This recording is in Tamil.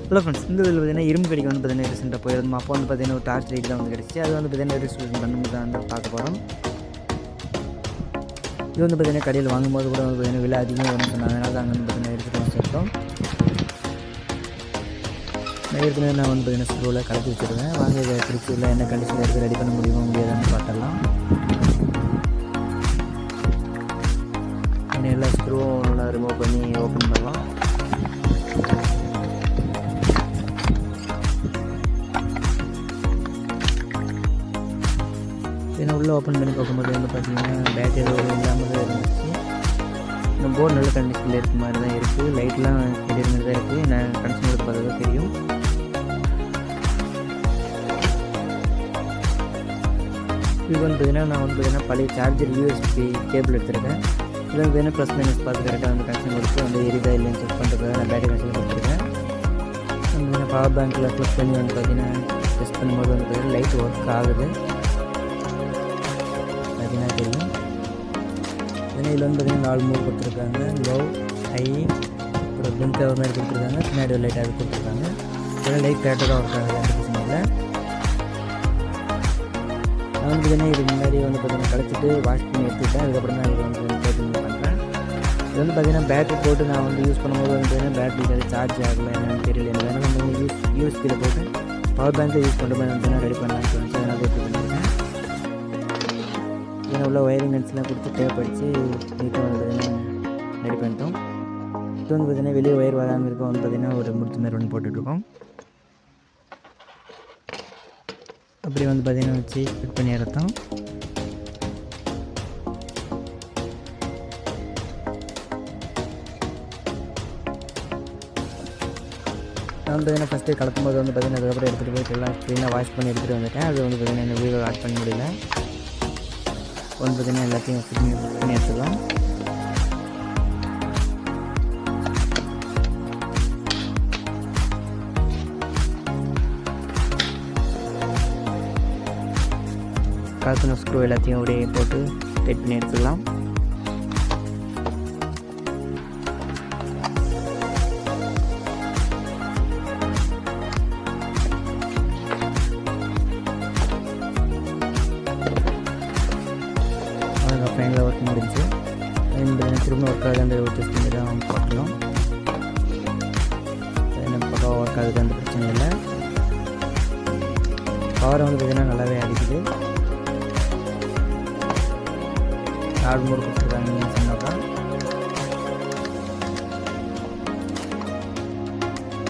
ஹலோ ஃப்ரெண்ட்ஸ், இந்த இதில் பார்த்தீங்கன்னா இரும்பு கடைக்கு வந்து பார்த்தீங்கன்னா ரீசெண்டாக போயிருந்தோம். அப்போ வந்து பார்த்தீங்கன்னா ஒரு டார்ச் லைட் தான் வந்து கிடச்சி. அது வந்து பார்த்தீங்கன்னா ரெஜிஸ்ட்ரேஷன் பண்ணும்போது தான் வந்து பார்க்க போகிறோம். இது வந்து பார்த்தீங்கன்னா கடையில் வாங்கும்போது கூட வந்து பார்த்தீங்கன்னா விலை அதிகமாக வரும்னு சொன்னாங்க. அதனால தான் அங்கே வந்து பார்த்தீங்கன்னா எடுத்துகிட்டு வந்து சேர்த்தோம். ஏற்கனவே நான் வந்து பார்த்தீங்கன்னா ஸ்க்ரூவில் கலக்கி வச்சுருவேன். வாங்கி இதை பிடிச்சி உள்ள என்ன கண்டிஷனில் இருக்குது ரெடி பண்ண முடியுமா முடியாதான்னு பார்த்துடலாம். எல்லா ஸ்க்ரூவும் நல்லா ரிமூவ் பண்ணி ஓப்பன் பண்ணலாம். ஏன்னா உள்ளே ஓப்பன் பண்ணி பார்க்கும்போது வந்து பார்த்திங்கன்னா பேட்டரி ஏதோ இல்லாமல் தான் இருந்துச்சு. இந்த போர்டு நல்ல கண்டிஷனில் இருக்க மாதிரி தான் இருக்குது. லைட்லாம் தெரியுற மாதிரி தான் இருக்குது. நான் கண்டிஷன் கொடுத்து பார்த்தா தான் தெரியும். இது வந்து பார்த்திங்கன்னா நான் வந்து பார்த்திங்கன்னா பழைய சார்ஜர் யூஎஸ்பி கேபிள் எடுத்துருக்கேன். இது வந்து பார்த்திங்கன்னா ப்ளஸ் மைனஸ் பார்த்து கரெக்டாக வந்து கனெக்ஷன் கொடுத்து வந்து எரிதா இல்லைன்னு செக் பண்ணுறதுக்காக நான் பேட்டரி கனெக்ஷன் கொடுத்துருக்கேன். வந்து பவர் பேங்க்கில் ப்ளஸ் பண்ணி வந்து பார்த்திங்கன்னா டெஸ்ட் பண்ணும்போது வந்து பார்த்திங்கன்னா லைட் ஒர்க் ஆகுது. பார்த்தீங்கன்னா தெரியும். ஏன்னா இதில் வந்து பார்த்திங்கன்னா 4 மூவ் கொடுத்துருக்காங்க. லோ, ஹை, அப்புறம் பிளிங்க் கவர் மாதிரி கொடுத்துருக்காங்க. பின்னாடி ஒரு லைட் அது கொடுத்துருக்காங்க. இதெல்லாம் லைட் கரெக்டாக தான் ஒர்க் ஆகுது, அந்த பிரச்சனை இல்லை. நான் வந்து பார்த்திங்கன்னா இதுக்கு முன்னாடி வந்து பார்த்திங்கன்னா கழிச்சிட்டு வாஷ் பண்ணி எடுத்துக்கிட்டேன். அதுக்கப்புறம் தான் இது வந்து பேக்கிங் பண்ணுறேன். இது வந்து பார்த்திங்கன்னா பேட்டரி போட்டு நான் வந்து யூஸ் பண்ணும்போது வந்து பார்த்திங்கன்னா பேட்டரி அது சார்ஜ் ஆகலை என்னன்னு தெரியல. எனக்கு வேணால் நம்ம யூஎஸ்பியில் போட்டு பவர் பேங்க்கை யூஸ் பண்ணுற மாதிரி வந்து ரெடி பண்ணலான்னு சொல்லிச்சு. அதனால் எப்படி பண்ணியிருக்கேன். இதில் உள்ள ஒயரிங் நட்ஸ்லாம் கொடுத்து டேப் அடித்து நீட்டாக வந்து பார்த்திங்கன்னா ரெடி பண்ணிட்டோம். இது வந்து பார்த்திங்கன்னா வெளியே ஒயர் வராமல் இருக்கும். வந்து பார்த்திங்கன்னா ஒரு முடிச்சு மாதிரி ஒன்று போட்டுட்ருக்கோம். அப்படி வந்து பார்த்திங்கன்னா வச்சு ஃபிட் பண்ணி எடுத்தோம். நான் வந்து பார்த்திங்கன்னா ஃபஸ்ட்டு கலக்கும்போது வந்து பார்த்திங்கன்னா அதுக்கப்புறம் எடுத்துகிட்டு போய்ட்டு எல்லாம் க்ளீனாக வாஷ் பண்ணி எடுத்துகிட்டு வந்துட்டேன். அது வந்து பார்த்திங்கன்னா இந்த வீடியோ ஆட் பண்ண முடியல. வந்து பார்த்திங்கன்னா எல்லாத்தையும் ஃபிட் பண்ணி எடுத்துக்கலாம். கலத்தின ஸ்க்ரூ எல்லாத்தையும் அப்படியே போட்டு டைட் பண்ணி எடுத்துக்கலாம். ஃபைனலாக ஒர்க் முடிஞ்சு திரும்ப ஒர்க் ஆகுது. அந்த டெஸ்ட் பண்ணி தான் பார்க்கலாம். எனக்கு பக்கம் ஒர்க் ஆகுது, அந்த பிரச்சனை இல்லை. பவர் வந்து பார்த்திங்கன்னா நல்லாவே அடிக்குது. 4 மூணு கொடுத்துருக்காங்கன்னு சொன்னாக்கா